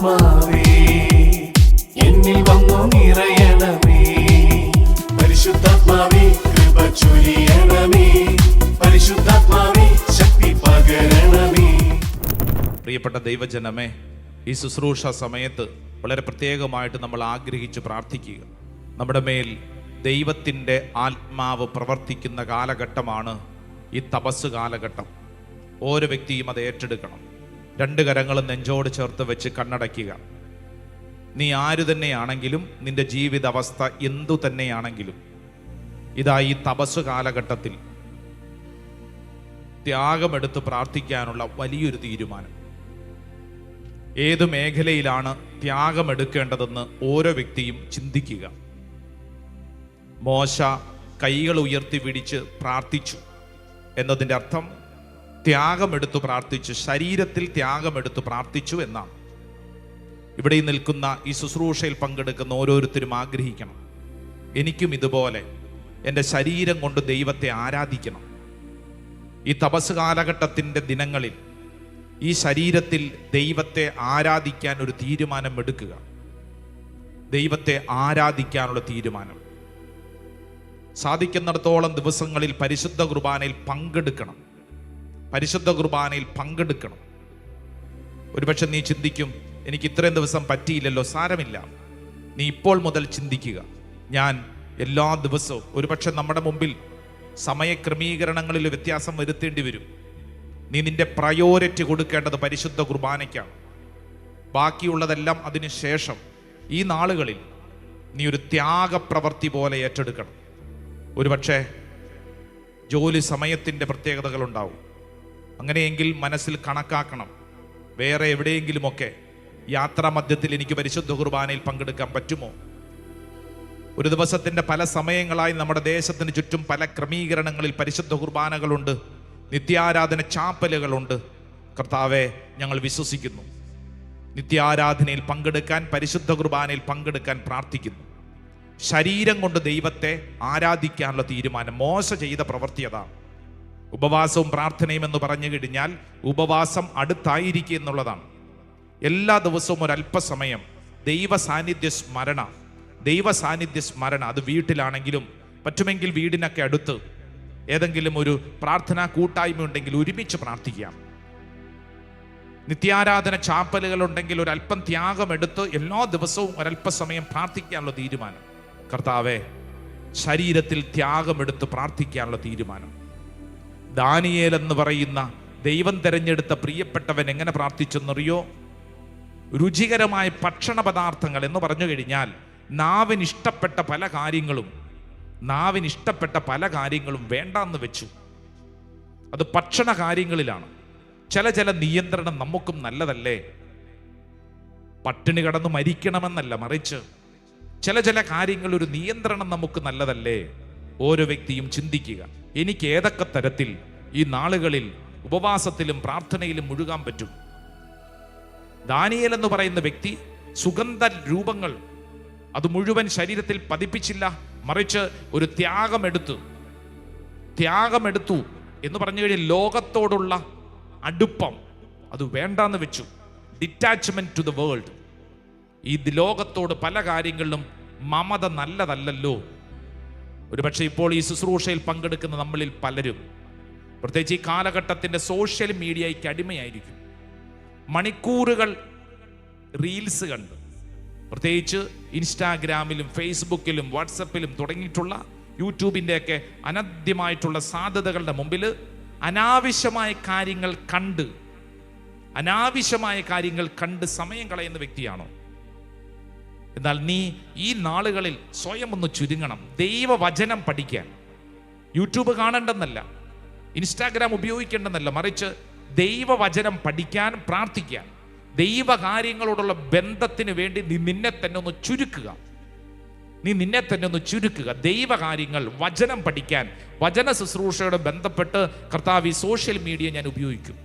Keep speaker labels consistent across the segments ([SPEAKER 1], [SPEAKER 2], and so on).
[SPEAKER 1] ആത്മാവേ എന്നിൽ വന്നു നിറയണമേ. പരിശുദ്ധാത്മാവേ കൃപ ചൊരിയണമേ. പരിശുദ്ധാത്മാവേ ശക്തി പകരണമേ.
[SPEAKER 2] പ്രിയപ്പെട്ട ദൈവജനമേ, ഈ ശുശ്രൂഷ സമയത്ത് വളരെ പ്രത്യേകമായിട്ട് നമ്മൾ ആഗ്രഹിച്ച് പ്രാർത്ഥിക്കുക. നമ്മുടെ മേൽ ദൈവത്തിൻ്റെ ആത്മാവ് പ്രവർത്തിക്കുന്ന കാലഘട്ടമാണ് ഈ തപസ് കാലഘട്ടം. ഓരോ വ്യക്തിയും അത് ഏറ്റെടുക്കണം. രണ്ട് കരങ്ങളും നെഞ്ചോട് ചേർത്ത് വെച്ച് കണ്ണടയ്ക്കുക. നീ ആര് തന്നെയാണെങ്കിലും, നിന്റെ ജീവിതാവസ്ഥ എന്തു തന്നെയാണെങ്കിലും, ഇതാ ഈ തപസ് കാലഘട്ടത്തിൽ ത്യാഗമെടുത്ത് പ്രാർത്ഥിക്കാനുള്ള വലിയൊരു തീരുമാനം. ഏതു മേഖലയിലാണ് ത്യാഗമെടുക്കേണ്ടതെന്ന് ഓരോ വ്യക്തിയും ചിന്തിക്കുക. മോശ കൈകൾ ഉയർത്തി പിടിച്ച് പ്രാർത്ഥിച്ചു എന്നതിൻ്റെ അർത്ഥം ത്യാഗമെടുത്തു പ്രാർത്ഥിച്ചു, ശരീരത്തിൽ ത്യാഗമെടുത്തു പ്രാർത്ഥിച്ചു എന്നാണ്. ഇവിടെ നിൽക്കുന്ന ഈ ശുശ്രൂഷയിൽ പങ്കെടുക്കുന്ന ഓരോരുത്തരും ആഗ്രഹിക്കണം, എനിക്കും ഇതുപോലെ എൻ്റെ ശരീരം കൊണ്ട് ദൈവത്തെ ആരാധിക്കണം. ഈ തപസ് കാലഘട്ടത്തിൻ്റെ ദിനങ്ങളിൽ ഈ ശരീരത്തിൽ ദൈവത്തെ ആരാധിക്കാൻ ഒരു തീരുമാനം എടുക്കുക. ദൈവത്തെ ആരാധിക്കാനുള്ള തീരുമാനം. സാധിക്കുന്നിടത്തോളം ദിവസങ്ങളിൽ പരിശുദ്ധ കുർബാനയിൽ പങ്കെടുക്കണം. പരിശുദ്ധ കുർബാനയിൽ പങ്കെടുക്കണം. ഒരുപക്ഷെ നീ ചിന്തിക്കും, എനിക്ക് ഇത്രയും ദിവസം പറ്റിയില്ലല്ലോ. സാരമില്ല, നീ ഇപ്പോൾ മുതൽ ചിന്തിക്കുക. ഞാൻ എല്ലാ ദിവസവും, ഒരുപക്ഷെ നമ്മുടെ മുമ്പിൽ സമയക്രമീകരണങ്ങളിൽ വ്യത്യാസം വരുത്തേണ്ടി വരും. നീ നിന്റെ പ്രയോറിറ്റി കൊടുക്കേണ്ടത് പരിശുദ്ധ കുർബാനയ്ക്കാണ്. ബാക്കിയുള്ളതെല്ലാം അതിനു ശേഷം. ഈ നാളുകളിൽ നീ ഒരു ത്യാഗപ്രവൃത്തി പോലെ ഏറ്റെടുക്കണം. ഒരുപക്ഷെ ജോലി സമയത്തിൻ്റെ പ്രത്യേകതകളുണ്ടാവും. അങ്ങനെയെങ്കിൽ മനസ്സിൽ കണക്കാക്കണം, വേറെ എവിടെയെങ്കിലുമൊക്കെ യാത്രാ മധ്യത്തിൽ എനിക്ക് പരിശുദ്ധ കുർബാനയിൽ പങ്കെടുക്കാൻ പറ്റുമോ? ഒരു ദിവസത്തിൻ്റെ പല സമയങ്ങളായി നമ്മുടെ ദേശത്തിന് ചുറ്റും പല ക്രമീകരണങ്ങളിൽ പരിശുദ്ധ കുർബാനകളുണ്ട്, നിത്യാരാധന ചാപ്പലുകളുണ്ട്. കർത്താവെ, ഞങ്ങൾ വിശ്വസിക്കുന്നു. നിത്യാരാധനയിൽ പങ്കെടുക്കാൻ, പരിശുദ്ധ കുർബാനയിൽ പങ്കെടുക്കാൻ പ്രാർത്ഥിക്കുന്നു. ശരീരം കൊണ്ട് ദൈവത്തെ ആരാധിക്കാനുള്ള തീരുമാനം. മോശ ചെയ്ത പ്രവൃത്തി അതാണ്. ഉപവാസവും പ്രാർത്ഥനയും എന്ന് പറഞ്ഞു കഴിഞ്ഞാൽ ഉപവാസം അടുത്തായിരിക്കുക എന്നുള്ളതാണ്. എല്ലാ ദിവസവും ഒരല്പസമയം ദൈവ സാന്നിധ്യ സ്മരണ. അത് വീട്ടിലാണെങ്കിലും പറ്റുമെങ്കിൽ വീടിനൊക്കെ അടുത്ത് ഏതെങ്കിലും ഒരു പ്രാർത്ഥനാ കൂട്ടായ്മ ഉണ്ടെങ്കിൽ ഒരുമിച്ച് പ്രാർത്ഥിക്കാം. നിത്യാരാധന ചാപ്പലുകളുണ്ടെങ്കിൽ ഒരല്പം ത്യാഗമെടുത്ത് എല്ലാ ദിവസവും ഒരല്പസമയം പ്രാർത്ഥിക്കാനുള്ള തീരുമാനം. കർത്താവെ, ശരീരത്തിൽ ത്യാഗമെടുത്ത് പ്രാർത്ഥിക്കാനുള്ള തീരുമാനം. ദാനിയേൽ എന്ന് പറയുന്ന ദൈവം തെരഞ്ഞെടുത്ത പ്രിയപ്പെട്ടവൻ എങ്ങനെ പ്രാർത്ഥിച്ചെന്നറിയോ? രുചികരമായ ഭക്ഷണ പദാർത്ഥങ്ങൾ എന്ന് പറഞ്ഞു കഴിഞ്ഞാൽ നാവിനിഷ്ടപ്പെട്ട പല കാര്യങ്ങളും വേണ്ടാന്ന് വെച്ചു. അത് ഭക്ഷണ കാര്യങ്ങളിലാണ്. ചില നിയന്ത്രണം നമുക്കും നല്ലതല്ലേ? പട്ടിണി കിടന്ന് മരിക്കണമെന്നല്ല, മറിച്ച് ചില കാര്യങ്ങൾ ഒരു നിയന്ത്രണം നമുക്ക് നല്ലതല്ലേ? ഓരോ വ്യക്തിയും ചിന്തിക്കുക, എനിക്ക് ഏതൊക്കെ തരത്തിൽ ഈ നാളുകളിൽ ഉപവാസത്തിലും പ്രാർത്ഥനയിലും മുഴുകാൻ പറ്റും? ദാനിയേൽ എന്ന് പറയുന്ന വ്യക്തി സുഗന്ധ രൂപങ്ങൾ അത് മുഴുവൻ ശരീരത്തിൽ പതിപ്പിച്ചില്ല, മറിച്ച് ഒരു ത്യാഗമെടുത്തു എന്ന് പറഞ്ഞു കഴിഞ്ഞാൽ ലോകത്തോടുള്ള അടുപ്പം അത് വേണ്ടാന്ന് വെച്ചു. Detachment to the world. ഈ ലോകത്തോട് പല കാര്യങ്ങളിലും മമത നല്ലതല്ലല്ലോ. ഒരുപക്ഷെ ഇപ്പോൾ ഈ ശുശ്രൂഷയിൽ പങ്കെടുക്കുന്ന നമ്മളിൽ പലരും, പ്രത്യേകിച്ച് ഈ കാലഘട്ടത്തിന്റെ സോഷ്യൽ മീഡിയയ്ക്ക് അടിമയായിരിക്കും. മണിക്കൂറുകൾ റീൽസ് കണ്ട്, പ്രത്യേകിച്ച് ഇൻസ്റ്റാഗ്രാമിലും ഫേസ്ബുക്കിലും വാട്സപ്പിലും തുടങ്ങിയിട്ടുള്ള യൂട്യൂബിൻ്റെയൊക്കെ അനദ്യമായിട്ടുള്ള സാധ്യതകളുടെ മുമ്പിൽ അനാവശ്യമായ കാര്യങ്ങൾ കണ്ട് സമയം കളയുന്ന വ്യക്തിയാണോ? എന്നാൽ നീ ഈ നാളുകളിൽ സ്വയം ഒന്ന് ചുരുങ്ങണം. ദൈവവചനം പഠിക്കാൻ യൂട്യൂബ് കാണേണ്ടെന്നല്ല, ഇൻസ്റ്റാഗ്രാം ഉപയോഗിക്കേണ്ടെന്നല്ല, മറിച്ച് ദൈവവചനം പഠിക്കാൻ, പ്രാർത്ഥിക്കാൻ, ദൈവകാര്യങ്ങളോടുള്ള ബന്ധത്തിന് വേണ്ടി നീ നിന്നെ തന്നെ ഒന്ന് ചുരുക്കുക. ദൈവകാര്യങ്ങൾ, വചനം പഠിക്കാൻ, വചന ശുശ്രൂഷയോട് ബന്ധപ്പെട്ട് കർത്താവ് ഈ സോഷ്യൽ മീഡിയ ഞാൻ ഉപയോഗിക്കും.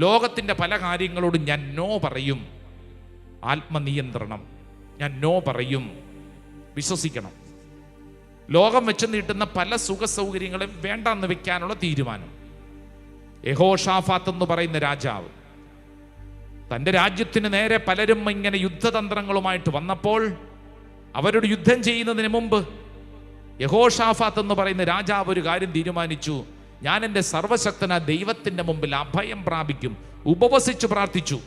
[SPEAKER 2] ലോകത്തിൻ്റെ പല കാര്യങ്ങളോടും ഞാൻ നോ പറയും. ആത്മനിയന്ത്രണം, ഞാൻ നോ പറയും. വിശ്വസിക്കണം. ലോകം വെച്ച് നീട്ടുന്ന പല സുഖ സൗകര്യങ്ങളും വേണ്ടെന്ന് വെക്കാനുള്ള തീരുമാനം. യഹോഷാഫാത്ത് എന്ന് പറയുന്ന രാജാവ് തൻ്റെ രാജ്യത്തിന് നേരെ പലരും ഇങ്ങനെ യുദ്ധതന്ത്രങ്ങളുമായിട്ട് വന്നപ്പോൾ അവരോട് യുദ്ധം ചെയ്യുന്നതിന് മുമ്പ് യഹോഷാഫാത്ത് എന്ന് പറയുന്ന രാജാവ് ഒരു കാര്യം തീരുമാനിച്ചു. ഞാൻ എൻ്റെ സർവശക്തനായ ദൈവത്തിൻ്റെ മുമ്പിൽ അഭയം പ്രാപിക്കും. ഉപവസിച്ചു പ്രാർത്ഥിച്ചു.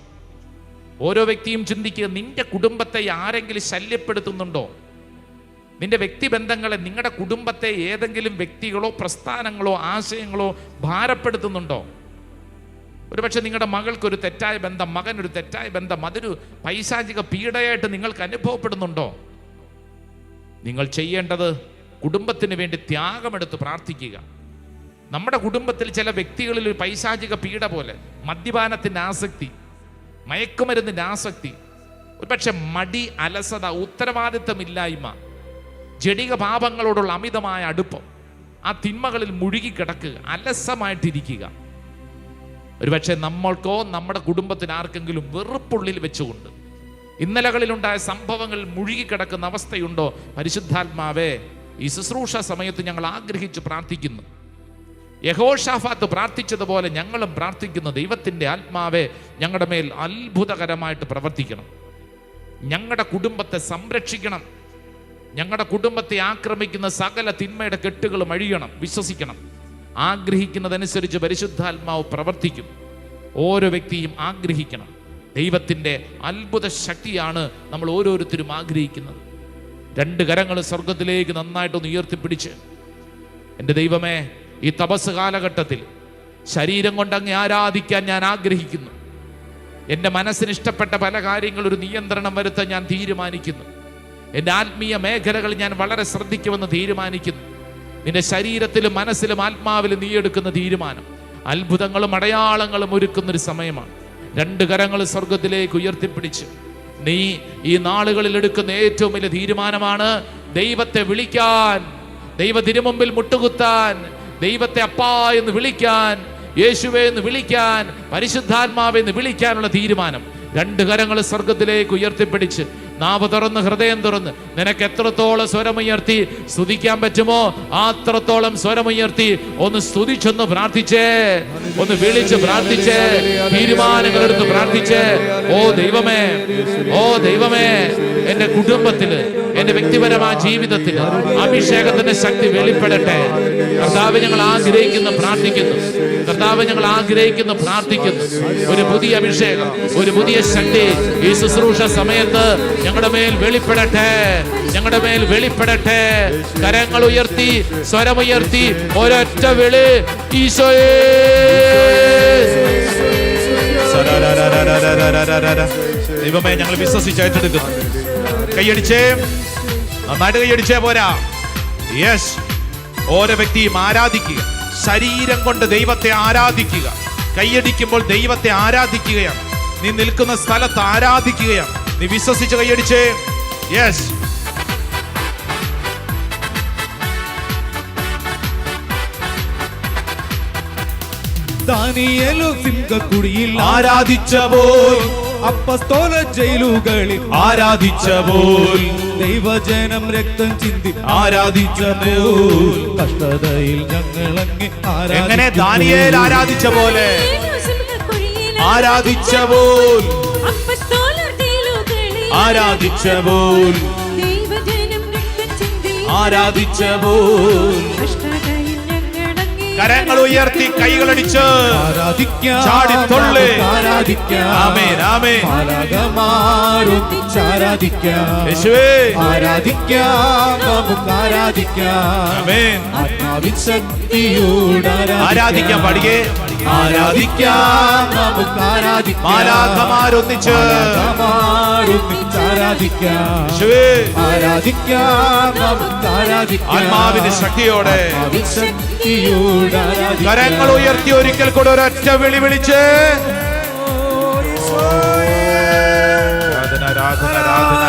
[SPEAKER 2] ഓരോ വ്യക്തിയും ചിന്തിക്കുക, നിന്റെ കുടുംബത്തെ ആരെങ്കിലും ശല്യപ്പെടുത്തുന്നുണ്ടോ? നിന്റെ വ്യക്തിബന്ധങ്ങളെ, നിങ്ങളുടെ കുടുംബത്തെ ഏതെങ്കിലും വ്യക്തികളോ പ്രസ്ഥാനങ്ങളോ ആശയങ്ങളോ ഭാരപ്പെടുത്തുന്നുണ്ടോ? ഒരുപക്ഷെ നിങ്ങളുടെ മകൾക്കൊരു തെറ്റായ ബന്ധം, മകനൊരു തെറ്റായ ബന്ധം, അതൊരു പൈശാചിക പീഡയായിട്ട് നിങ്ങൾക്ക് അനുഭവപ്പെടുന്നുണ്ടോ? നിങ്ങൾ ചെയ്യേണ്ടത് കുടുംബത്തിന് വേണ്ടി ത്യാഗമെടുത്ത് പ്രാർത്ഥിക്കുക. നമ്മുടെ കുടുംബത്തിൽ ചില വ്യക്തികളിൽ ഒരു പൈശാചിക പീഡ പോലെ, മദ്യപാനത്തിൻ്റെ ആസക്തി, മയക്കുമരുന്നിൻ്റെ ആസക്തി, ഒരുപക്ഷെ മടി, അലസത, ഉത്തരവാദിത്തമില്ലായ്മ, ജഡിക പാപങ്ങളോടുള്ള അമിതമായ അടുപ്പം, ആ തിന്മകളിൽ മുഴുകിക്കിടക്കുക, അലസമായിട്ടിരിക്കുക. ഒരുപക്ഷെ നമ്മൾക്കോ നമ്മുടെ കുടുംബത്തിന് ആർക്കെങ്കിലും വെറുപ്പുള്ളിൽ വെച്ചുകൊണ്ട് ഇന്നലകളിലുണ്ടായ സംഭവങ്ങൾ മുഴുകിക്കിടക്കുന്ന അവസ്ഥയുണ്ടോ? പരിശുദ്ധാത്മാവേ, ഈ ശുശ്രൂഷ സമയത്ത് ഞങ്ങൾ ആഗ്രഹിച്ച് പ്രാർത്ഥിക്കുന്നു. യഹോഷാഫാത്ത് പ്രാർത്ഥിച്ചതുപോലെ ഞങ്ങളും പ്രാർത്ഥിക്കുന്നു. ദൈവത്തിൻ്റെ ആത്മാവേ, ഞങ്ങളുടെ മേൽ അത്ഭുതകരമായിട്ട് പ്രവർത്തിക്കണം. ഞങ്ങളുടെ കുടുംബത്തെ സംരക്ഷിക്കണം. ഞങ്ങളുടെ കുടുംബത്തെ ആക്രമിക്കുന്ന സകല തിന്മയുടെ കെട്ടുകളും അഴിയണം. വിശ്വസിക്കണം. ആഗ്രഹിക്കുന്നതനുസരിച്ച് പരിശുദ്ധാത്മാവ് പ്രവർത്തിക്കും. ഓരോ വ്യക്തിയും ആഗ്രഹിക്കണം. ദൈവത്തിൻ്റെ അത്ഭുത ശക്തിയാണ് നമ്മൾ ഓരോരുത്തരും ആഗ്രഹിക്കുന്നത്. രണ്ട് കരങ്ങൾ സ്വർഗത്തിലേക്ക് നന്നായിട്ടൊന്ന് ഉയർത്തിപ്പിടിച്ച്, എൻ്റെ ദൈവമേ, ഈ തപസ് കാലഘട്ടത്തിൽ ശരീരം കൊണ്ട് അങ്ങ് ആരാധിക്കാൻ ഞാൻ ആഗ്രഹിക്കുന്നു. എൻ്റെ മനസ്സിന് ഇഷ്ടപ്പെട്ട പല കാര്യങ്ങളും ഒരു നിയന്ത്രണം വരുത്താൻ ഞാൻ തീരുമാനിക്കുന്നു. എൻ്റെ ആത്മീയ മേഖലകൾ ഞാൻ വളരെ ശ്രദ്ധിക്കുമെന്ന് തീരുമാനിക്കുന്നു. നിന്റെ ശരീരത്തിലും മനസ്സിലും ആത്മാവിലും നീ എടുക്കുന്ന തീരുമാനം അത്ഭുതങ്ങളും അടയാളങ്ങളും ഒരുക്കുന്നൊരു സമയമാണ്. രണ്ട് കരങ്ങൾ സ്വർഗത്തിലേക്ക് ഉയർത്തിപ്പിടിച്ച് നീ ഈ നാളുകളിൽ എടുക്കുന്ന ഏറ്റവും വലിയ തീരുമാനമാണ് ദൈവത്തെ വിളിക്കാൻ, ദൈവ തിരുമുമ്പിൽ മുട്ടുകുത്താൻ, ദൈവത്തെ അപ്പാ എന്ന് വിളിക്കാൻ, യേശുവേ എന്ന് വിളിക്കാൻ, പരിശുദ്ധാത്മാവെ എന്ന് വിളിക്കാനുള്ള തീരുമാനം. രണ്ട് കരങ്ങൾ സ്വർഗത്തിലേക്ക് ഉയർത്തിപ്പിടിച്ച് നാവ് തുറന്ന് ഹൃദയം തുറന്ന് നിനക്ക് എത്രത്തോളം സ്വരമുയർത്തി സ്തുതിക്കാൻ പറ്റുമോ അത്രത്തോളം സ്വരമുയർത്തി ഒന്ന് സ്തുതിച്ചൊന്ന് പ്രാർത്ഥിച്ചേ, ഒന്ന് വിളിച്ച് പ്രാർത്ഥിച്ചേ, തീരുമാനങ്ങൾ എടുത്ത് പ്രാർത്ഥിച്ചേ. ഓ ദൈവമേ, ഓ ദൈവമേ, എന്റെ കുടുംബത്തില്, എന്റെ വ്യക്തിപരമായ ജീവിതത്തിൽ അഭിഷേകത്തിന്റെ ശക്തി വെളിപ്പെടട്ടെ. കർത്താവ്, ഞങ്ങൾ ആഗ്രഹിക്കുന്നു, പ്രാർത്ഥിക്കുന്നു. കർത്താവ്, ഞങ്ങൾ ആഗ്രഹിക്കുന്നു, പ്രാർത്ഥിക്കുന്നു. ഒരു പുതിയ അഭിഷേകം, ഒരു പുതിയ ശക്തി ഈ ശുശ്രൂഷ സമയത്ത് ഞങ്ങളുടെ മേൽ വെളിപ്പെടട്ടെ, ഞങ്ങളുടെ മേൽ വെളിപ്പെടട്ടെ. കരങ്ങൾ ഉയർത്തി, സ്വരമുയർത്തി ഒരൊറ്റ വിളി, ഈശോയേ. ദൈവമേ, ഞങ്ങൾ വിശ്വസിച്ച് ഏറ്റെടുക്കുന്നു. കൈയടിച്ചേ, നന്നായിട്ട് കൈയടിച്ചേ പോരാ. യെസ്, ഓരോ വ്യക്തിയും ആരാധിക്കുക. ശരീരം കൊണ്ട് ദൈവത്തെ ആരാധിക്കുക. കൈയടിക്കുമ്പോൾ ദൈവത്തെ ആരാധിക്കുകയാണ്. നീ നിൽക്കുന്ന സ്ഥലത്ത് ആരാധിക്കുകയാണ്. നീ വിശ്വസിച്ച് കൈയടിച്ചേ. യെസ്,
[SPEAKER 3] ദാനിയേലു സിംഹക്കുഴിയിൽ
[SPEAKER 1] ആരാധിച്ചപ്പോൾ,
[SPEAKER 3] അപ്പസ്തോല ജയിലുകളിൽ
[SPEAKER 1] ആരാധിച്ചപ്പോൾ,
[SPEAKER 3] ദൈവജനം രക്തം ചിന്തി
[SPEAKER 1] ആരാധിച്ചപ്പോൾ,
[SPEAKER 3] കഷ്ടതയിൽ ഞങ്ങളങ്ങ്
[SPEAKER 1] എങ്ങനെ ദാനിയേൽ ആരാധിച്ച പോലെ ആരാധിച്ചപ്പോൾ, ആരാധിച്ചപ്പോൾ, ആരാധിച്ചപ്പോൾ. കരങ്ങൾ ഉയർത്തി കൈകളടിച്ച് ചാടിത്തുള്ളി ആമേൻ, ആമേൻ. യേശുവേ,
[SPEAKER 3] ആരാധിക്കാം, നമുക്ക് ആരാധിക്കാം.
[SPEAKER 1] ആമേൻ.
[SPEAKER 3] ആത്മാവിശക്തിയോട്
[SPEAKER 1] ആരാധിക്കാൻ പാടിയേ.
[SPEAKER 3] ആരാധിക്കാം, നമുക്ക് ആരാധിക്കാം.
[SPEAKER 1] മാലാഖമാരൊന്നിച്ച്
[SPEAKER 3] ആരാധിക്കാം.
[SPEAKER 1] യേശുവേ,
[SPEAKER 3] ആരാധിക്കാം, നമുക്ക് ആരാധിക്കാം.
[SPEAKER 1] ആത്മാവിന്റെ ശക്തിയോടെ
[SPEAKER 3] ശക്തിയോട്
[SPEAKER 1] കരങ്ങൾ ഉയർത്തി ഒരിക്കൽ കൂടെ ഒരൊറ്റ വിളി വിളിച്ച് ആരാധന, ആരാധന, ആരാധന,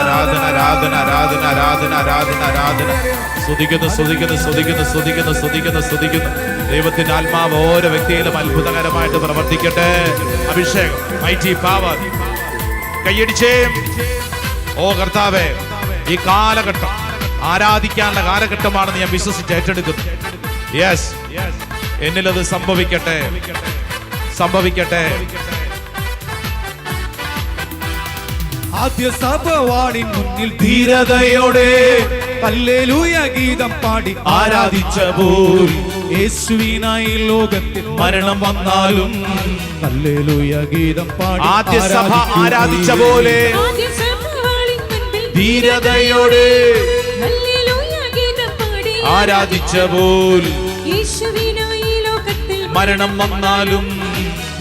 [SPEAKER 1] ആരാധന, ആരാധന, ആരാധന, ആരാധന, ആരാധന. സ്തുതിക്കുന്നു, സ്തുതിക്കുന്നു, സ്തുതിക്കുന്നു, സ്തുതിക്കുന്നു, സ്തുതിക്കുന്നു, സ്തുതിക്കുന്നു. ദൈവത്തിന്റെ ആത്മാവ് ഓരോ വ്യക്തിയിലും അത്ഭുതകരമായിട്ട് പ്രവർത്തിക്കട്ടെ. അഭിഷേകം, മൈറ്റി പവർ. കൈയടിച്ചേ. ഓ കർത്താവേ, ഈ കാലഘട്ടം ആരാധിക്കാനുള്ള കാലഘട്ടമാണെന്ന് ഞാൻ വിശ്വസിച്ച് ഏറ്റെടുക്കുന്നു. യെസ്, എന്നിലത് സംഭവിക്കട്ടെ, സംഭവിക്കട്ടെ.
[SPEAKER 3] ആദ്യ സഭവാണിൻ മുന്നിൽ ധീരതയോടെ ഹല്ലേലൂയ ഗീതം പാടി
[SPEAKER 1] ആരാധിച്ച പോൽ
[SPEAKER 3] യേശുവിനായി ലോകത്തിൽ
[SPEAKER 1] മരണം വന്നാലും
[SPEAKER 3] ഹല്ലേലൂയ ഗീതം പാടി
[SPEAKER 1] ആദ്യ സഭ ആരാധിച്ച പോലെ
[SPEAKER 4] ആദ്യ സഭവാളിൻ മുൻപിൽ
[SPEAKER 1] ധീരതയോടെ
[SPEAKER 4] ഹല്ലേലൂയ ഗീതം പാടി
[SPEAKER 1] ആരാധിച്ച പോൽ
[SPEAKER 4] യേശുവിനായി ലോകത്തിൽ
[SPEAKER 1] മരണം വന്നാലും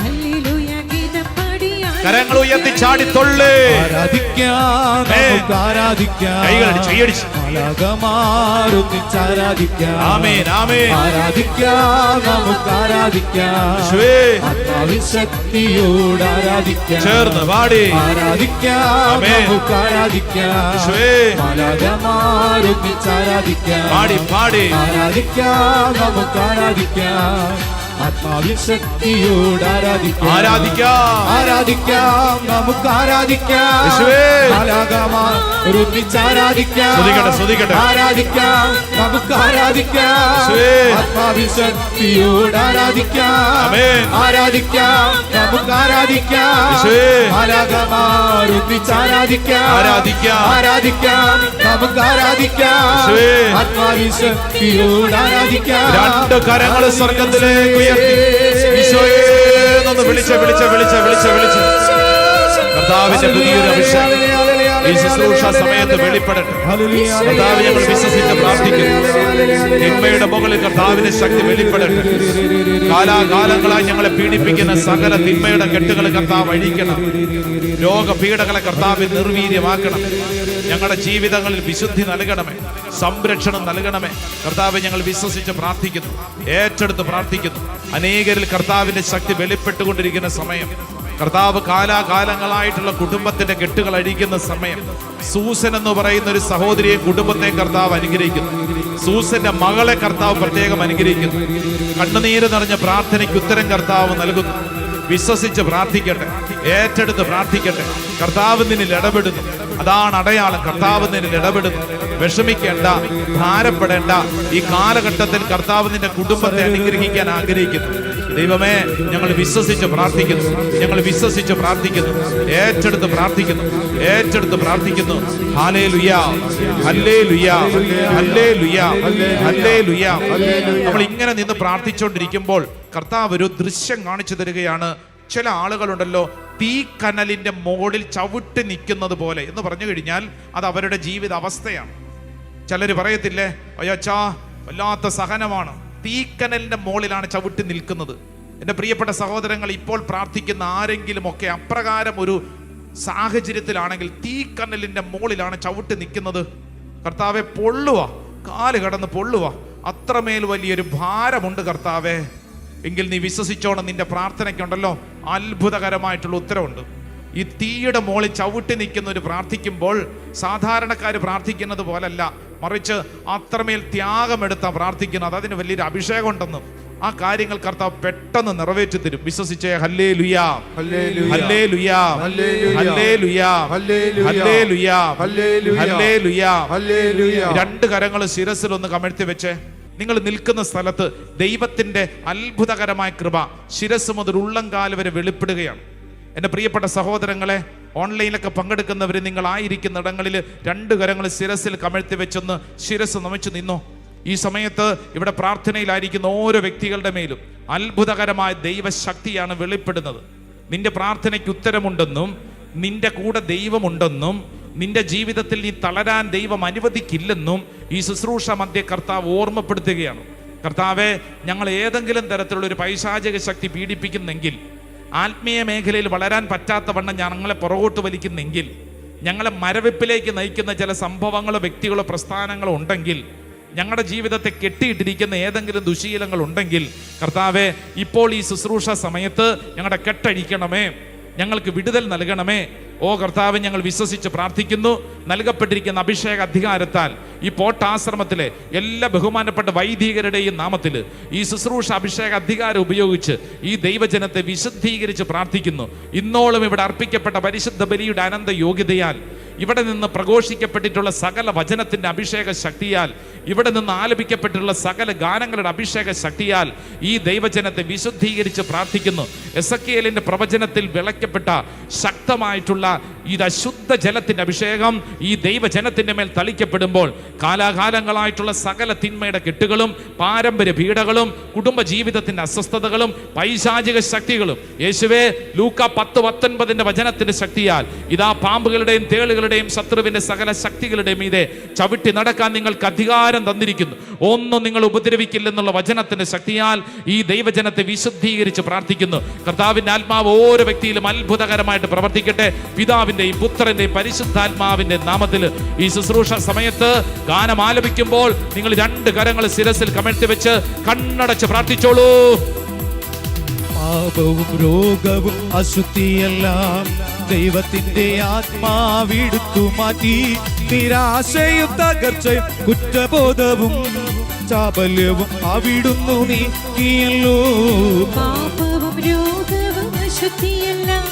[SPEAKER 4] ഹല്ലേലൂയ ഗീതം പാടി
[SPEAKER 1] കരങ്ങൾ ഉയർത്തി ചാടി തൊള്ളേ
[SPEAKER 3] ആരാധിക്കാം നമുക്ക് ആരാധിക്കാം
[SPEAKER 1] കൈകളടിച്ച് കൈയടിച്ച്
[SPEAKER 3] മാലാഖമാരൊന്നിച്ച് ആരാധിക്കാം
[SPEAKER 1] ആമേൻ ആമേൻ
[SPEAKER 3] ആരാധിക്കാം നമുക്ക് ആരാധിക്കാം
[SPEAKER 1] യേശുവേ
[SPEAKER 3] ആത്മാവിൻ ശക്തിയോട് ആരാധിക്കാം
[SPEAKER 1] ചേർന്ന് പാടി
[SPEAKER 3] ആരാധിക്കാം
[SPEAKER 1] ആമേൻ.
[SPEAKER 3] നമുക്ക് ആരാധിക്കാം
[SPEAKER 1] യേശുവേ
[SPEAKER 3] മാലാഖമാരൊന്നിച്ച് ആരാധിക്കാം
[SPEAKER 1] പാടി പാടി
[SPEAKER 3] ആരാധിക്കാം നമുക്ക് ആരാധിക്കാം ആത്മാവിൻ ശക്തിയോട് ആരാധിക്കാം
[SPEAKER 1] ആരാധിക്കാം
[SPEAKER 3] ആരാധിക്കാം നമുക്ക് ആരാധിക്കാം
[SPEAKER 1] യേശുവേ.
[SPEAKER 3] മാലാഖമാരൊന്നിച്ച് ആരാധിക്കാം
[SPEAKER 1] സ്തുതിക്കട്ടെ, സ്തുതിക്കട്ടെ.
[SPEAKER 3] ആരാധിക്കാം നമുക്ക് ആരാധിക്കാം
[SPEAKER 1] യേശുവേ.
[SPEAKER 3] ആത്മാവിൻ ശക്തിയോട് ആരാധിക്കാം
[SPEAKER 1] ആമേൻ.
[SPEAKER 3] ആരാധിക്കാം നമുക്ക് ആരാധിക്കാം
[SPEAKER 1] യേശുവേ.
[SPEAKER 3] മാലാഖമാരൊന്നിച്ച് ആരാധിക്കാം
[SPEAKER 1] ആരാധിക്കാം.
[SPEAKER 3] ആരാധിക്കാം നമുക്ക് ആരാധിക്കാം
[SPEAKER 1] യേശുവേ.
[SPEAKER 3] ആത്മാവിൻ ശക്തിയോട് ആരാധിക്കാം
[SPEAKER 1] രണ്ട് കരങ്ങൾ സ്വർഗത്തിലേക്ക് ഉയർത്തി ഈശോയെ എന്ന് വിളിച്ച് കർത്താവിന്റെ പുതിയൊരു അഭിഷേകം ഈ ശുശ്രൂഷ സമയത്ത് വെളിപ്പെടട്ടെ. കർത്താവ് ഞങ്ങൾ വിശ്വസിച്ച് പ്രാർത്ഥിക്കുന്നു. തിന്മയുടെ മുകളിൽ കർത്താവിന്റെ ശക്തി വെളിപ്പെടട്ടെ. കാലാകാലങ്ങളായി ഞങ്ങളെ പീഡിപ്പിക്കുന്ന സകല തിന്മയുടെ കെട്ടുകൾ കർത്താവ് അഴിക്കണം. രോഗപീഠകളെ കർത്താവിൽ നിർവീര്യമാക്കണം. ഞങ്ങളുടെ ജീവിതങ്ങളിൽ വിശുദ്ധി നൽകണമേ, സംരക്ഷണം നൽകണമേ. കർത്താവ് ഞങ്ങൾ വിശ്വസിച്ച് പ്രാർത്ഥിക്കുന്നു, ഏറ്റെടുത്ത് പ്രാർത്ഥിക്കുന്നു. അനേകരിൽ കർത്താവിന്റെ ശക്തി വെളിപ്പെട്ടുകൊണ്ടിരിക്കുന്ന സമയം, കർത്താവ് കാലാകാലങ്ങളായിട്ടുള്ള കുടുംബത്തിന്റെ കെട്ടുകൾ അഴിക്കുന്ന സമയം. സൂസൻ എന്ന് പറയുന്ന ഒരു സഹോദരിയെ കുടുംബത്തെ കർത്താവ് അനുഗ്രഹിക്കുന്നു. സൂസന്റെ മകളെ കർത്താവ് പ്രത്യേകം അനുഗ്രഹിക്കുന്നു. കണ്ണുനീര് നിറഞ്ഞ പ്രാർത്ഥനയ്ക്ക് ഉത്തരം കർത്താവ് നൽകുന്നു. വിശ്വസിച്ച് പ്രാർത്ഥിക്കട്ടെ, ഏറ്റെടുത്ത് പ്രാർത്ഥിക്കട്ടെ. കർത്താവ് നിന്നിൽ ഇടപെടുന്നു. അതാണ് അടയാളം. കർത്താവ് നിന്നിൽ ഇടപെടുന്നു. വിഷമിക്കേണ്ട, ഭാരപ്പെടേണ്ട. ഈ കാലഘട്ടത്തിൽ കർത്താവ് നിന്റെ കുടുംബത്തെ അനുഗ്രഹിക്കാൻ ആഗ്രഹിക്കുന്നു. ദൈവമേ, ഞങ്ങൾ വിശ്വസിച്ച് പ്രാർത്ഥിക്കുന്നു, ഞങ്ങൾ വിശ്വസിച്ച് പ്രാർത്ഥിക്കുന്നു, ഏറ്റെടുത്ത് പ്രാർത്ഥിക്കുന്നു, ഏറ്റെടുത്ത് പ്രാർത്ഥിക്കുന്നു. Hallelujah, hallelujah, hallelujah, hallelujah. നമ്മൾ ഇങ്ങനെ നിന്ന് പ്രാർത്ഥിച്ചുകൊണ്ടിരിക്കുമ്പോൾ കർത്താവ് ഒരു ദൃശ്യം കാണിച്ചു തരികയാണ്. ചില ആളുകളുണ്ടല്ലോ, തീക്കനലിന്റെ മുകളിൽ ചവിട്ടി നിൽക്കുന്നത് പോലെ എന്ന് പറഞ്ഞു കഴിഞ്ഞാൽ അത് അവരുടെ ജീവിത അവസ്ഥയാണ്. ചിലർ പറയത്തില്ലേ, അയ്യച്ചാ വല്ലാത്ത സഹനമാണ്, തീക്കനലിന്റെ മുകളിലാണ് ചവിട്ടി നിൽക്കുന്നത്. എൻ്റെ പ്രിയപ്പെട്ട സഹോദരങ്ങൾ, ഇപ്പോൾ പ്രാർത്ഥിക്കുന്ന ആരെങ്കിലും ഒക്കെ അപ്രകാരം ഒരു സാഹചര്യത്തിലാണെങ്കിൽ തീക്കനലിന്റെ മുകളിലാണ് ചവിട്ടി നിൽക്കുന്നത്. കർത്താവെ പൊള്ളുക, കാല് കടന്ന് പൊള്ളുക, അത്രമേൽ വലിയൊരു ഭാരമുണ്ട് കർത്താവെ. എങ്കിൽ നീ വിശ്വസിച്ചോണം, നിന്റെ പ്രാർത്ഥനയ്ക്കുണ്ടല്ലോ അത്ഭുതകരമായിട്ടുള്ള ഉത്തരവുണ്ട്. ഈ തീയുടെ മുകളിൽ ചവിട്ടി നിൽക്കുന്നവർ പ്രാർത്ഥിക്കുമ്പോൾ സാധാരണക്കാർ പ്രാർത്ഥിക്കുന്നത് പോലല്ല, മറിച്ച് അത്രമേൽ ത്യാഗമെടുത്താ പ്രാർത്ഥിക്കുന്നത്. അതിന് വലിയൊരു അഭിഷേകം ഉണ്ടെന്ന്. ആ കാര്യങ്ങൾ കർത്താവ് പെട്ടെന്ന് നിറവേറ്റി തരും. വിശ്വസിച്ചേ. ഹല്ലേലൂയാ, ഹല്ലേലൂയാ, ഹല്ലേലൂയാ, ഹല്ലേലൂയാ, ഹല്ലേലൂയാ. രണ്ട് കരങ്ങൾ ശിരസിൽ ഒന്ന് കമഴ്ത്തി വെച്ചേ. നിങ്ങൾ നിൽക്കുന്ന സ്ഥലത്ത് ദൈവത്തിന്റെ അത്ഭുതകരമായ കൃപ ശിരസ് മുതൽ ഉള്ളംകാല് വരെ വെളിപ്പെടുകയാണ്. എൻ്റെ പ്രിയപ്പെട്ട സഹോദരങ്ങളെ, ഓൺലൈനിലൊക്കെ പങ്കെടുക്കുന്നവർ നിങ്ങളായിരിക്കുന്ന ഇടങ്ങളിൽ രണ്ട് കരങ്ങൾ ശിരസിൽ കമഴ്ത്തി വെച്ചൊന്ന് ശിരസ് നമിച്ചു നിന്നോ. ഈ സമയത്ത് ഇവിടെ പ്രാർത്ഥനയിലായിരിക്കുന്ന ഓരോ വ്യക്തികളുടെ മേലും അത്ഭുതകരമായ ദൈവശക്തിയാണ് വെളിപ്പെടുന്നത്. നിന്റെ പ്രാർത്ഥനയ്ക്ക് ഉത്തരമുണ്ടെന്നും നിന്റെ കൂടെ ദൈവമുണ്ടെന്നും നിന്റെ ജീവിതത്തിൽ നീ തളരാൻ ദൈവം അനുവദിക്കില്ലെന്നും ഈ ശുശ്രൂഷ മധ്യ കർത്താവ് ഓർമ്മപ്പെടുത്തുകയാണ്. കർത്താവെ, ഞങ്ങൾ ഏതെങ്കിലും തരത്തിലുള്ള ഒരു പൈശാചിക ശക്തി പീഡിപ്പിക്കുന്നെങ്കിൽ, ആത്മീയ മേഖലയിൽ വളരാൻ പറ്റാത്ത വണ്ണം ഞങ്ങളെ പുറകോട്ട് വലിക്കുന്നെങ്കിൽ, ഞങ്ങളെ മരവിപ്പിലേക്ക് നയിക്കുന്ന ചില സംഭവങ്ങളോ വ്യക്തികളോ പ്രസ്ഥാനങ്ങളോ ഉണ്ടെങ്കിൽ, ഞങ്ങളുടെ ജീവിതത്തെ കെട്ടിയിട്ടിരിക്കുന്ന ഏതെങ്കിലും ദുശീലങ്ങൾ ഉണ്ടെങ്കിൽ, കർത്താവെ, ഇപ്പോൾ ഈ ശുശ്രൂഷ സമയത്ത് ഞങ്ങളുടെ കെട്ടഴിക്കണമേ, ഞങ്ങൾക്ക് വിടുതൽ നൽകണമേ. ഓ കർത്താവ്, ഞങ്ങൾ വിശ്വസിച്ച് പ്രാർത്ഥിക്കുന്നു. നൽകപ്പെട്ടിരിക്കുന്ന അഭിഷേക അധികാരത്താൽ ഈ പോട്ടാശ്രമത്തിലെ എല്ലാ ബഹുമാനപ്പെട്ട വൈദികരുടെയും നാമത്തിൽ ഈ ശുശ്രൂഷ അഭിഷേക അധികാരം ഉപയോഗിച്ച് ഈ ദൈവജനത്തെ വിശുദ്ധീകരിച്ച് പ്രാർത്ഥിക്കുന്നു. ഇന്നോളം ഇവിടെ അർപ്പിക്കപ്പെട്ട പരിശുദ്ധ ബലിയുടെ അനന്ത യോഗ്യതയാൽ, ഇവിടെ നിന്ന് പ്രഘോഷിക്കപ്പെട്ടിട്ടുള്ള സകല വചനത്തിന്റെ അഭിഷേക ശക്തിയാൽ, ഇവിടെ നിന്ന് ആലപിക്കപ്പെട്ടിട്ടുള്ള സകല ഗാനങ്ങളുടെ അഭിഷേക ശക്തിയാൽ ഈ ദൈവജനത്തെ വിശുദ്ധീകരിച്ച് പ്രാർത്ഥിക്കുന്നു. എസെക്കിയേലിന്റെ പ്രവചനത്തിൽ വിളക്കപ്പെട്ട ശക്തമായിട്ടുള്ള
[SPEAKER 2] ഇത് അശുദ്ധ ജലത്തിന്റെ അഭിഷേകം ഈ ദൈവജനത്തിന്റെ മേൽ തളിക്കപ്പെടുമ്പോൾ കാലാകാലങ്ങളായിട്ടുള്ള സകല തിന്മയുടെ കെട്ടുകളും പാരമ്പര്യ പീഡകളും കുടുംബ ജീവിതത്തിന്റെ അസ്വസ്ഥതകളും പൈശാചിക ശക്തികളും യേശുവേ ലൂക്ക 10:19 വചനത്തിന്റെ ശക്തിയാൽ ഇതാ പാമ്പുകളുടെയും തേളുകളുടെയും ശത്രുവിന്റെ സകല ശക്തികളുടെയും മീതെ ചവിട്ടി നടക്കാൻ നിങ്ങൾക്ക് അധികാരം തന്നിരിക്കുന്നു. ഒന്നും നിങ്ങൾ ഉപദ്രവിക്കില്ലെന്നുള്ള വചനത്തിന്റെ ശക്തിയാൽ ഈ ദൈവജനത്തെ വിശുദ്ധീകരിച്ച് പ്രാർത്ഥിക്കുന്നു. കർത്താവിന്റെ ആത്മാവ് ഓരോ വ്യക്തിയിലും അത്ഭുതകരമായിട്ട് പ്രവർത്തിക്കട്ടെ. പിതാവിന്റെയും പുത്രന്റെയും പരിശുദ്ധാത്മാവിന്റെ നാമത്തിൽ ഈ ശുശ്രൂഷ സമയത്ത് ഗാനം ആലപിക്കുമ്പോൾ നിങ്ങൾ 2 കരങ്ങൾ ശിരസിൽ കമഴ്ത്തി വെച്ച് കണ്ണടച്ച് പ്രാർത്ഥിച്ചോളൂ.
[SPEAKER 3] പാപവും രോഗവും അശുദ്ധിയെല്ലാം ദൈവത്തിന്റെ ആത്മാവിടുത്തു മാറ്റി. നിരാശയും തകർച്ചയും കുറ്റബോധവും ചാബല്യവും അവിടുന്നു നീക്കിയല്ലോ.
[SPEAKER 4] പാപവും രോഗവും അശുദ്ധിയെല്ലാം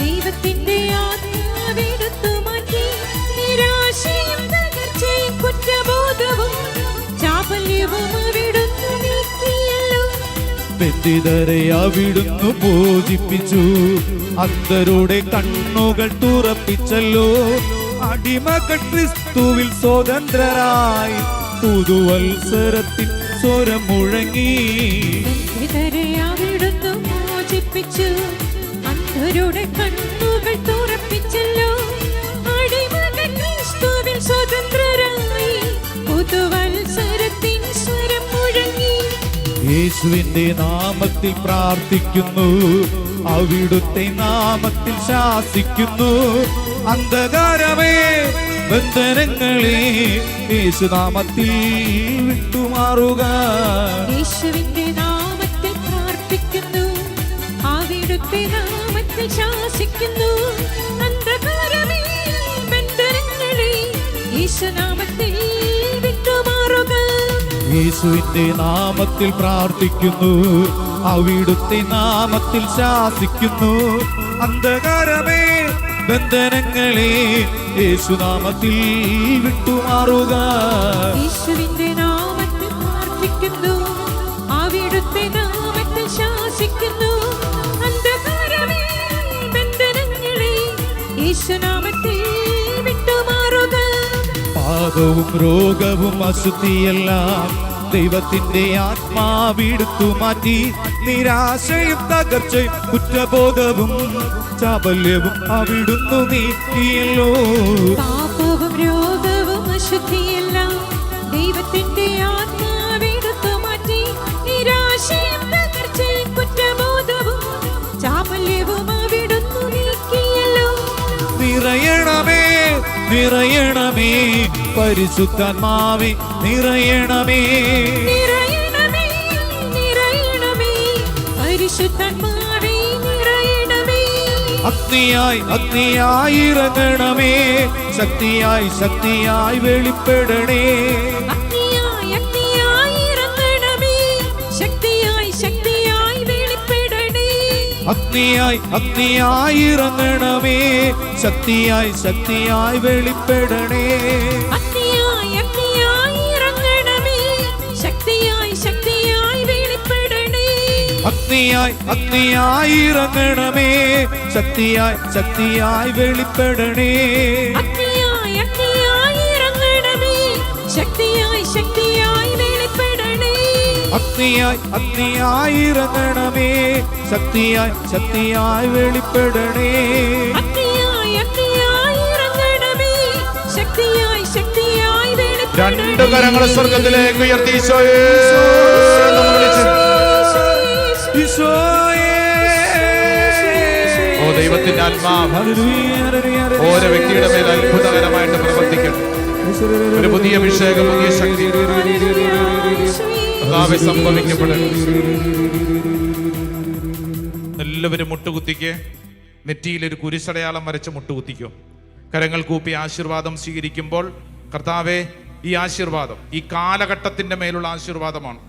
[SPEAKER 4] ദൈവത്തിന്റെ ആത്മാവെടുത്തു മാറ്റി. നിരാശയും തകർച്ചയും കുറ്റബോധവും ചാബല്യവും അവിടുന്ന് നീക്കിയല്ലോ.
[SPEAKER 3] ബന്ധിതരെ അവിടുന്ന് മോചിപ്പിച്ചു. അന്ധരുടെ കണ്ണുകൾ തുറപ്പിച്ചല്ലോ. അടിമകൾ ക്രിസ്തുവിൽ സ്വതന്ത്രരായി പുതുവത്സരത്തിൽ സ്വരം മുഴങ്ങി.
[SPEAKER 4] ബന്ധിതരെ അവിടുന്ന് മോചിപ്പിച്ചു. അന്ധരുടെ കണ്ണുകൾ തുറപ്പിച്ചല്ലോ. അടിമകൾ ക്രിസ്തുവിൽ സ്വതന്ത്രരായി പുതുവത്സരത്തിൻ സ്വരം മുഴങ്ങി.
[SPEAKER 3] യേശുവിന്റെ നാമത്തിൽ പ്രാർത്ഥിക്കുന്നു. അവിടുത്തെ നാമത്തിൽ ശാസിക്കുന്നു. അന്ധകാരമേ ബന്ധനങ്ങളെ യേശുനാമത്തിൽ വിട്ടുമാറുക.
[SPEAKER 4] യേശുവിന്റെ നാമത്തിൽ പ്രാർത്ഥിക്കുന്നു. അവിടുത്തെ നാമത്തിൽ ശാസിക്കുന്നു. അന്ധകാരമേ ബന്ധനങ്ങളെ യേശുനാമത്തിൽ വിട്ടുമാറുക.
[SPEAKER 3] യേശുവിന്റെ നാമത്തിൽ പ്രാർത്ഥിക്കുന്നു. അവിടുത്തെ നാമത്തിൽ ശാസിക്കുന്നു. അന്ധകാരമേ ബന്ധനങ്ങളെ യേശുനാമത്തിൽ വിട്ടുമാറുക.
[SPEAKER 4] യേശുവിന്റെ നാമത്തിൽ പ്രാർത്ഥിക്കുന്നു. അവിടുത്തെ നാമത്തിൽ ശാസിക്കുന്നു. അന്ധകാരമേ ബന്ധനങ്ങളെ യേശുനാമത്തിൽ വിട്ടുമാറുക.
[SPEAKER 3] പാപവും രോഗവും അശുദ്ധിയെല്ലാം ദൈവത്തിന്റെ ആത്മാവിടുത്തു മാറ്റി. നിരാശയും തകർച്ചയും കുറ്റബോധവും ചാബല്യവും അവിടുന്നു നീക്കിയല്ലോ.
[SPEAKER 4] പാപവും രോഗവും അശുദ്ധിയെല്ലാം ദൈവത്തിന്റെ ആത്മാവെടുത്തു മാറ്റി. നിരാശയും തകർച്ചയും കുറ്റബോധവും ചാബല്യവും അവിടുന്ന് നീക്കിയല്ലോ.
[SPEAKER 3] നിറയണമേ നിറയണമേ പരിശുദ്ധാത്മാവേ നിറയണമേ.
[SPEAKER 4] നിറയണമേ നിറയണമേ പരിശുദ്ധാത്മാവേ നിറയണമേ.
[SPEAKER 3] അഗ്നിയായി അഗ്നിയായി ഇറങ്ങണമേ. ശക്തിയായി ശക്തിയായി വെളിപ്പെടണേ.
[SPEAKER 4] അഗ്നിയായി അഗ്നിയായി ഇറങ്ങണമേ. ശക്തിയായി ശക്തിയായി വെളിപ്പെടണേ.
[SPEAKER 3] അഗ്നിയായി അഗ്നിയായി ഇറങ്ങണമേ. ശക്തിയായി ശക്തിയായി വെളിപ്പെടണേ.
[SPEAKER 4] അഗ്നിയായി അഗ്നിയായി ഇറങ്ങണമേ. ശക്തിയായി ശക്തിയായി വെളിപ്പെടണേ.
[SPEAKER 3] അഗ്നിയായി അഗ്നിയായി ഇറങ്ങണമേ. ശക്തിയായി ശക്തിയായി വെളിപ്പെടണേ.
[SPEAKER 4] അഗ്നിയായി അഗ്നിയായി ഇറങ്ങണമേ. ശക്തിയായി ശക്തിയായി വെളിപ്പെടണേ.
[SPEAKER 3] അഗ്നിയായി അഗ്നിയായി ഇറങ്ങണമേ. ശക്തിയായി ശക്തിയായി വെളിപ്പെടണേ.
[SPEAKER 4] അഗ്നിയായി അഗ്നിയായി ഇറങ്ങണമേ. ശക്തിയായി ശക്തിയായി വെളിപ്പെടണേ.
[SPEAKER 1] 2 കരങ്ങൾ സ്വർഗത്തിലേക്ക് ഉയർത്തി ഈശോയെ എന്ന് വിളിച്ച്.
[SPEAKER 3] ഈശോയേ.
[SPEAKER 1] ഓ ദൈവത്തിന്റെ ആത്മാവ്
[SPEAKER 3] ഹല്ലേലൂയ, ഹല്ലേലൂയ, ഹല്ലേലൂയ.
[SPEAKER 1] ഓരോ വ്യക്തിയുടെ മേൽ അത്ഭുതകരമായിട്ട് പ്രവർത്തിക്കട്ടെ. ഒരു പുതിയ അഭിഷേകം, പുതിയ ശക്തി കർത്താവേ സംഭവിക്കപ്പെടട്ടെ. എല്ലാവരും മുട്ടുകുത്തിക്ക്. നെറ്റിയിൽ ഒരു കുരിശടയാളം വരച്ച് മുട്ടുകുത്തിക്കോ. കരങ്ങൾ കൂപ്പി ആശീർവാദം സ്വീകരിക്കുമ്പോൾ കർത്താവേ ഈ ആശീർവാദം ഈ കാലഘട്ടത്തിന്റെ മേലുള്ള ആശീർവാദമാണ്.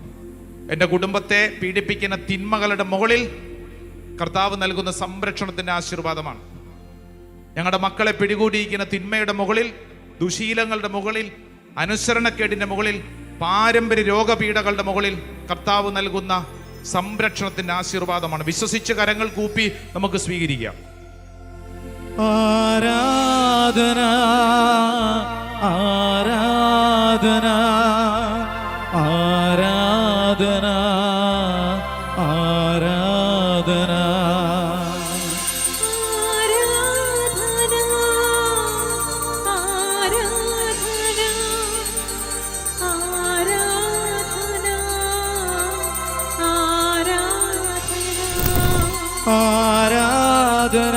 [SPEAKER 1] എൻ്റെ കുടുംബത്തെ പീഡിപ്പിക്കുന്ന തിന്മകളുടെ മുകളിൽ കർത്താവ് നൽകുന്ന സംരക്ഷണത്തിന്റെ ആശീർവാദമാണ്. ഞങ്ങളുടെ മക്കളെ പിടികൂടിയിരിക്കുന്ന തിന്മയുടെ മുകളിൽ, ദുശീലങ്ങളുടെ മുകളിൽ, അനുസരണക്കേടിന്റെ മുകളിൽ, പാരമ്പര്യ രോഗപീഠകളുടെ മുകളിൽ കർത്താവ് നൽകുന്ന സംരക്ഷണത്തിന്റെ ആശീർവാദമാണ്. വിശ്വസിച്ച് കരങ്ങൾ കൂപ്പി നമുക്ക് സ്വീകരിക്കാം.
[SPEAKER 3] ആരാ ആരാധന ആരാധന ആരാധന ആരാധന